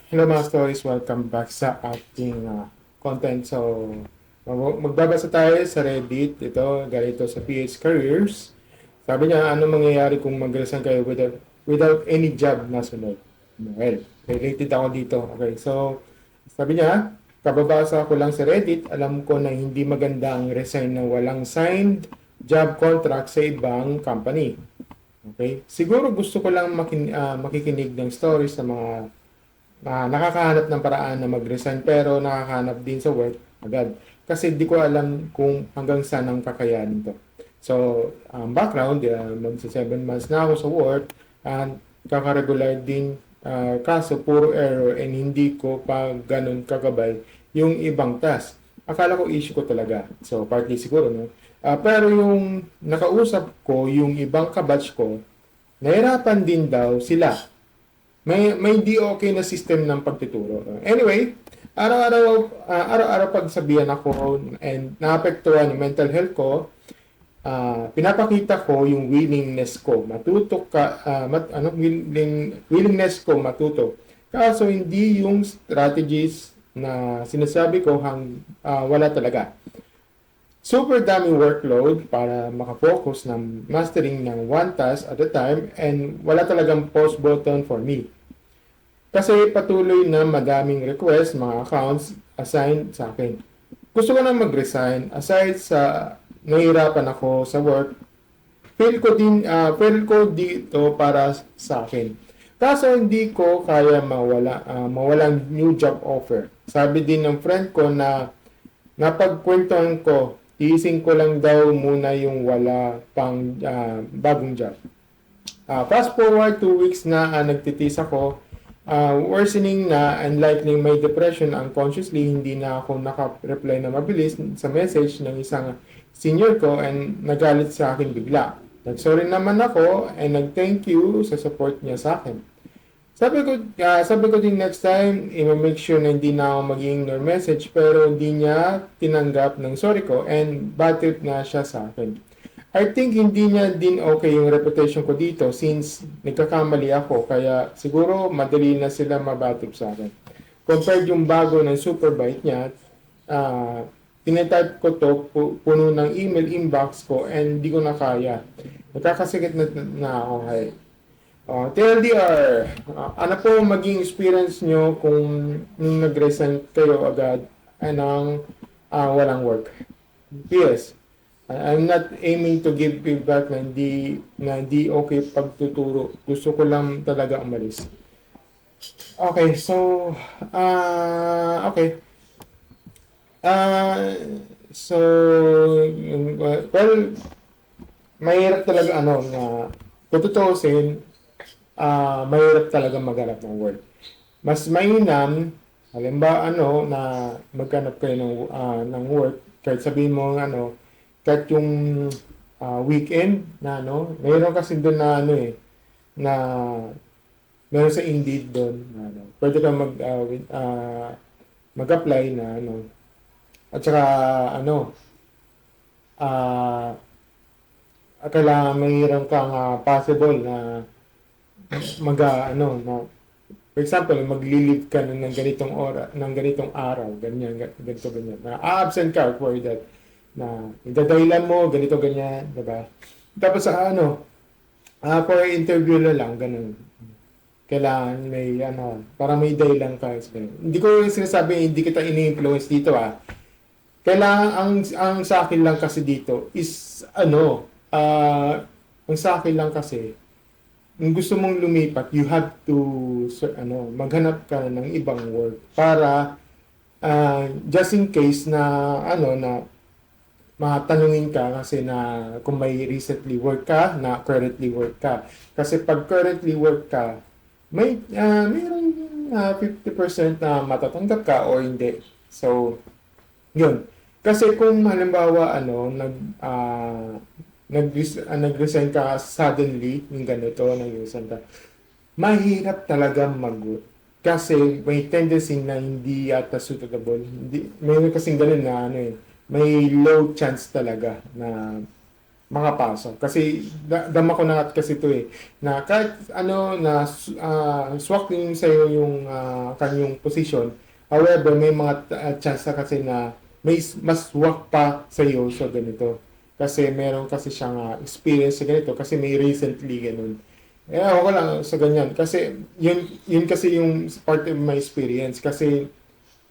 Hello mga stories, welcome back sa ating content. So, magbabasa tayo sa Reddit. Ito, galito sa PH Careers. Sabi niya, ano mangyayari kung mag-resign kayo without any job na sunod? Well, related ako dito. Okay, so, sabi niya, kababasa ko lang sa Reddit, alam ko na hindi maganda ang resign na walang signed job contract sa ibang company. Okay? Siguro gusto ko lang makikinig ng stories sa mga nakakahanap ng paraan na mag-resign pero nakakahanap din sa work agad. Kasi di ko alam kung hanggang saan ang kakayanin to. So, background, magsa 7 months na ako sa work and kaka-regular din, kaso puro error and hindi ko pa ganun kagabay yung ibang task. Akala ko issue ko talaga. So, partly siguro, no? Pero yung nakausap ko, yung ibang kabatch ko, nahirapan din daw sila. May di okay na system ng pagtuturo. Anyway, araw-araw pagsabihan ako and naapektuhan yung mental health ko, pinapakita ko yung willingness ko matuto willingness ko matuto. Kaso hindi yung strategies na sinasabi ko wala talaga. Super daming workload para makafocus ng mastering ng one task at a time and wala talagang pause button for me. Kasi patuloy na madaming request, mga accounts assigned sa akin. Gusto ko na mag-resign aside sa nahihirapan ako sa work. Feel ko dito para sa akin. Kaso hindi ko kaya mawalang new job offer. Sabi din ng friend ko na napagkwentuhan ko, tiising ko lang daw muna yung wala pang bagong job. Fast forward 2 weeks na nagtitis ako, worsening na and likely may depression unconsciously, hindi na ako naka-reply na mabilis sa message ng isang senior ko and nagalit sa akin bigla. Nag-sorry naman ako and nag-thank you sa support niya sa akin. Sabi ko din next time, i-make sure na hindi na ako mag-ignore message pero hindi niya tinanggap ng sorry ko and bad trip na siya sa akin. I think hindi niya din okay yung reputation ko dito since nagkakamali ako kaya siguro madali na sila mabatip sa akin. Compared yung bago ng super bite niya, tinetype ko to, puno ng email inbox ko and di ko na kaya. Nagkakasikit na ako. TLDR, ano po maging experience nyo kung nung nag-resign kayo agad ng walang work? PS, I'm not aiming to give feedback na di okay pagtuturo. Gusto ko lang talaga umalis. Okay, so, okay. So, well, mahirap talaga na kung tutuusin, mahirap talaga maghanap ng work. Mas mainam, halimbawa na maghanap kayo ng work, kahit sabihin mo kahit yung weekend na mayroon kasi doon na meron sa Indeed doon pwede ka mag-apply na at saka kailangan mayroon kang possible na for example, magli-leave ka ng ganitong araw, ganito, na absent ka for that, na idadahilan mo, ganito, ganyan, diba? Tapos for interview lang, ganun. Kailangan may, para may dahilan ka. Hindi ko yung sinasabi, hindi kita ini-influence dito, Kailangan, ang sa akin lang kasi dito is, ang sa akin lang kasi, kung gusto mong lumipat, you have to maghanap ka ng ibang work para just in case na matanungin ka kasi na kung may recently work ka, na currently work ka. Kasi pag currently work ka, mayroong 50% na matatanggap ka or hindi. So, yun. Kasi kung halimbawa nag-resign ka suddenly, yung ganito, nag-resign ka, mahirap talaga kasi may tendency na hindi yata suitable. May kasing ganun na may low chance talaga na makapasok. Kasi dama ko na kasi ito eh, na kahit ano na swak din sa'yo yung kanyang position, however, may mga chance na kasi na may mas swak pa sa'yo sa ganito. Kasi meron kasi siyang experience sa ganito kasi may recently ganun. Eh, ako lang sa ganyan. Kasi yun kasi yung part of my experience. Kasi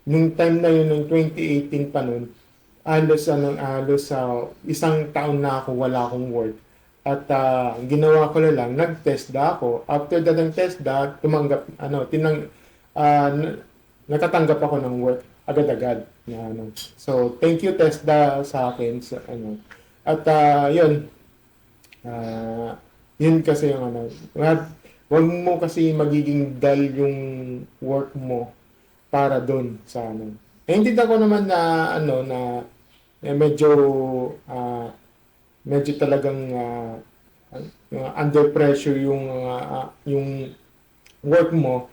nung time na yun, nung 2018 pa nun, halos isang taon na ako wala akong work. At ginawa ko na lang, nag-TESDA ako. After that ng TESDA, tumanggap, ah, n- nakatanggap ako ng work agad-agad. Na, ano. So, thank you TESDA sa akin. Sa, ano. At yun, ah, yun kasi yung ano, wag mo kasi magiging dull yung work mo para doon sa ano. Naintindihan ko naman na ano na medyo ah, medyo talagang under pressure yung work mo,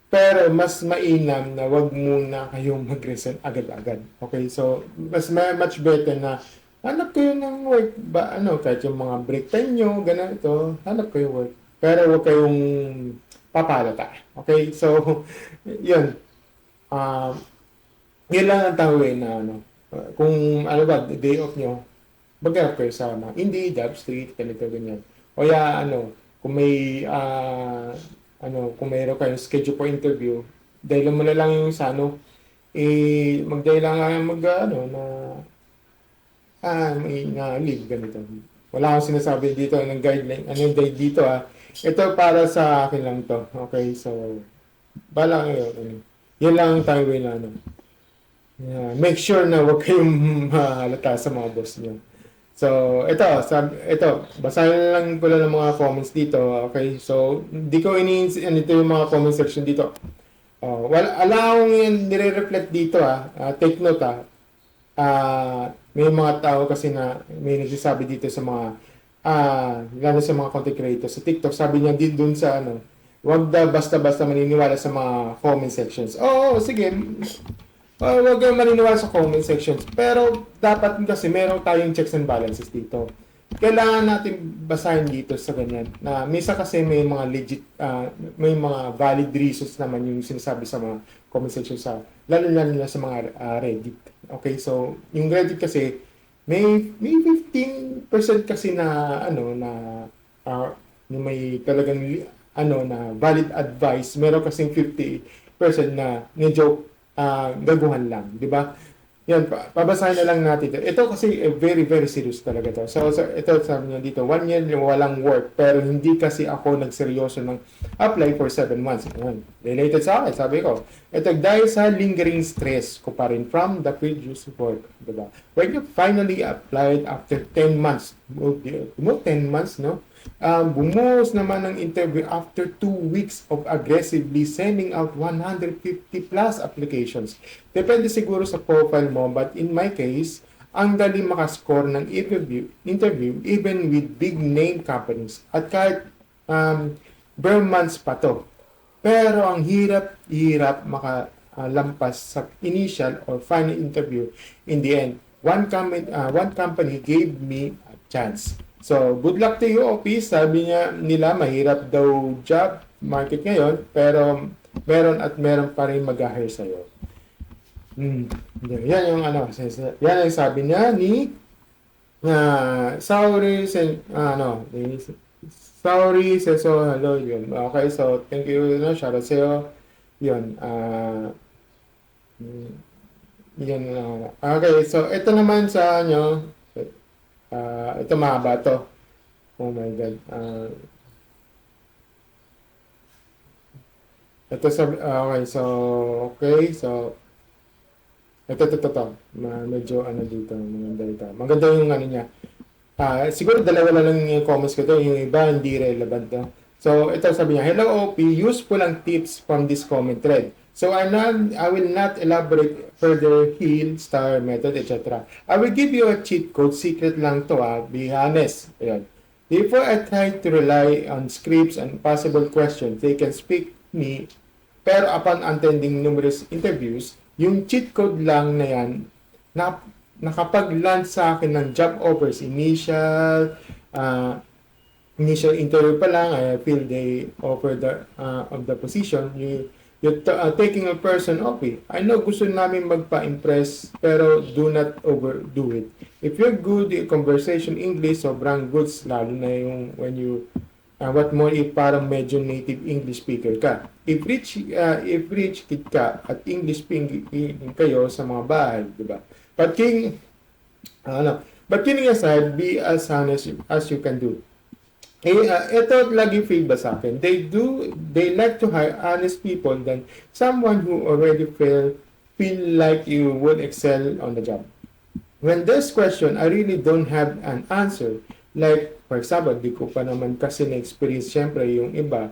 pero mas mainam na wag muna kayong mag-resign agad-agad. Okay? So, much better na hanap kayo ng work ba ano kahit yung mga break time nyo, ganito, hanap kayo work. Pero wag kayong papalata. Okay? So, yun. Ah, yun lang ang tawin na ano. Kung ano ba, day off nyo, maghanap kayo sa mga Indeed, Jobstreet, ganito, ganyan. O ya, ano, kung may, kung mayroon kayong schedule for interview, dahil mo na lang yung sa ano, mag-dahil lang na, may na leave, ganito. Wala akong sinasabi dito ng guideline, ano yung guide dito Ito para sa akin lang to. Okay, so, bala kayo, ano. Yan lang ang tawin na, ano. Yeah, make sure na huwag kayong mahalata sa mga boss nyo. So, ito, basahin lang ko lang ng mga comments dito. Okay, so, hindi ko ito yung mga comment section dito. Wala akong nire-reflect dito take note may mga tao kasi na may nagsasabi dito sa mga lalo sa mga content creators sa TikTok. Sabi niya din dun sa ano, wag basta-basta maniniwala sa mga comment sections. Oo, sige. Huwag kang maniniwala sa comment sections. Pero dapat kasi meron tayong checks and balances dito. Kailangan natin basahin dito sa ganyan. Na minsan kasi may mga legit, may mga valid reasons naman yung sinasabi sa mga comment sections lalo na sa mga Reddit. Okay, so yung Reddit kasi may 15% kasi na may talagang na valid advice. Meron kasing 50% na medyo gaguhan lang, di ba? Yan, pabasahin na lang natin. Ito kasi very, very serious talaga to. So ito sabi niya dito, 1 year walang work, pero hindi kasi ako nagseryoso ng apply for 7 months. Yan. Related sa akin, sabi ko. Ito, dahil sa lingering stress ko pa rin from the previous work, di ba? When you finally applied after 10 months, 10 months, no? Bumuhos naman ng interview after 2 weeks of aggressively sending out 150 plus applications. Depende siguro sa profile mo, but in my case, ang dali makascore ng interview even with big name companies. At kahit bare months pa to. Pero ang hirap makalampas sa initial or final interview. In the end, one company gave me a chance. So, good luck to you, OP. Sabi nila, mahirap daw job market ngayon, pero meron pa rin mag-hire sa'yo. Yan yung yan ang sabi niya ni Sauri Seso, hello, yun. Okay, so, thank you, shout out sa'yo. Yun, yun, okay, so, ito naman sa ito mahaba to. Oh my God. Ito okay, so ito. Medyo dito, maganda ito. Maganda yung niya. Siguro dalawa na lang yung comments ko to, yung iba hindi relevant to. So ito sabi niya, hello OP, useful ang tips from this comment thread. So I will not elaborate further, heal, star, method, etc. I will give you a cheat code, secret lang to be honest. Ayan. Before I try to rely on scripts and possible questions, they can speak me. Pero upon attending numerous interviews, yung cheat code lang na yan, nakapag-land sa akin ng job offers, initial interview pa lang, I feel they offer of the position, you're taking a person, okay, I know gusto namin magpa-impress, pero do not overdo it. If you're good in conversation English, sobrang goods, lalo na yung when you, what more if parang medyo native English speaker ka. If rich kid ka at English speaking kayo sa mga bahay, di ba? But kidding aside, be as honest as you can do. Ito lagi feedback sa akin. They like to hire honest people than someone who already feel like you would excel on the job. When there's question, I really don't have an answer. Like, for example, di ko pa naman kasi na-experience, syempre, yung iba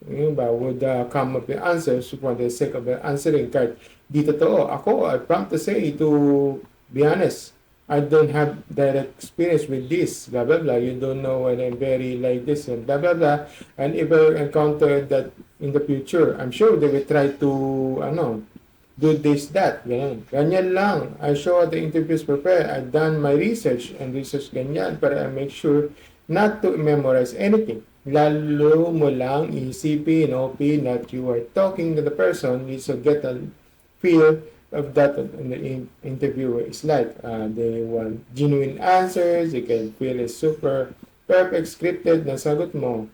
would come up with answers for the sake of the answering card. Di totoo. Ako, I prompt to say, to be honest, I don't have direct experience with this, blah, blah, blah. You don't know when I'm very like this, and blah, blah, blah. And if I encounter that in the future, I'm sure they will try to, do this, that, ganyan. Ganyan lang. I show the interviews prepare. I've done my research, ganyan, but I make sure not to memorize anything. Lalo mo lang isipin, that you are talking to the person, you should get a feel of that in the interviewer is like. They want genuine answers, they can feel it's super perfect scripted na sagot mo.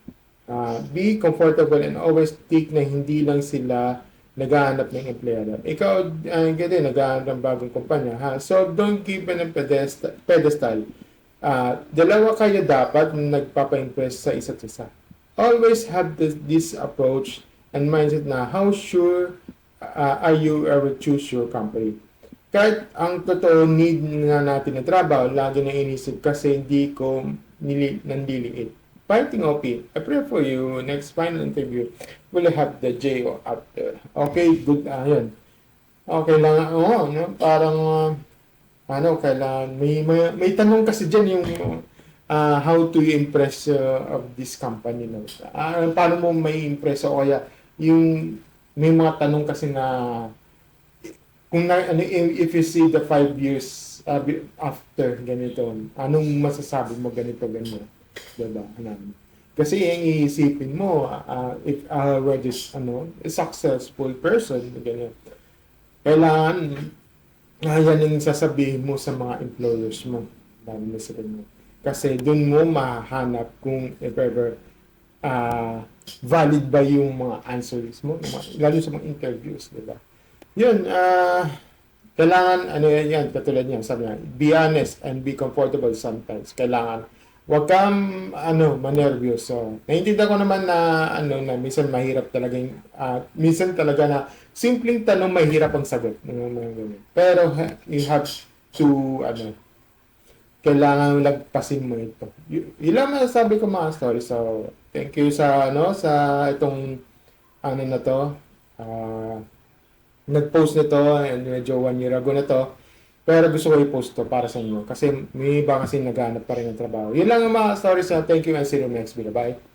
Be comfortable and always think na hindi lang sila naghahanap ng empleyado. Ikaw, ganyan, naghahanap ng bagong kumpanya. So, don't give them a pedestal. Dalawa kayo dapat nagpapa-impress sa isa't isa. Always have this approach and mindset na how sure are you ever choose your company. Kahit ang totoo need na natin na trabaho, lagi na inisip kasi hindi ko nandiliit. Fighting OP, I pray for you next final interview will have the JO after. Okay, good. Yun. Okay lang. Parang kailangan may tanong kasi dyan yung how to impress of this company. Paano mo may impress o kaya yung may mga tanong kasi na if you see the 5 years after ganito, anong masasabi mo ganito, ganyan? Diba? Kasi yung iisipin mo, if we're just a successful person, ganyan, kailangan yan yung sasabihin mo sa mga employers mo. Kasi dun mo mahanap kung if ever valid ba yung mga answers mo, lalo sa mga interviews, di ba? Yun, kailangan, yan, katulad niyan, sabi nga, be honest and be comfortable sometimes. Kailangan, wag kang, manervyos. So, naiintindihan ko naman na, na minsan mahirap talaga minsan talaga na, simpleng tanong mahirap ang sagot. Pero, you have to, kailangan lagpasin mo ito. Ilang masasabi ko mga story. So, thank you sa itong na to. Nag-post nito and medyo 1 year ago na to. Pero gusto ko i-post to para sa inyo kasi may iba kasi naghahanap pa rin ng trabaho. Yun lang ang mga stories. Thank you and see you next video. Bye.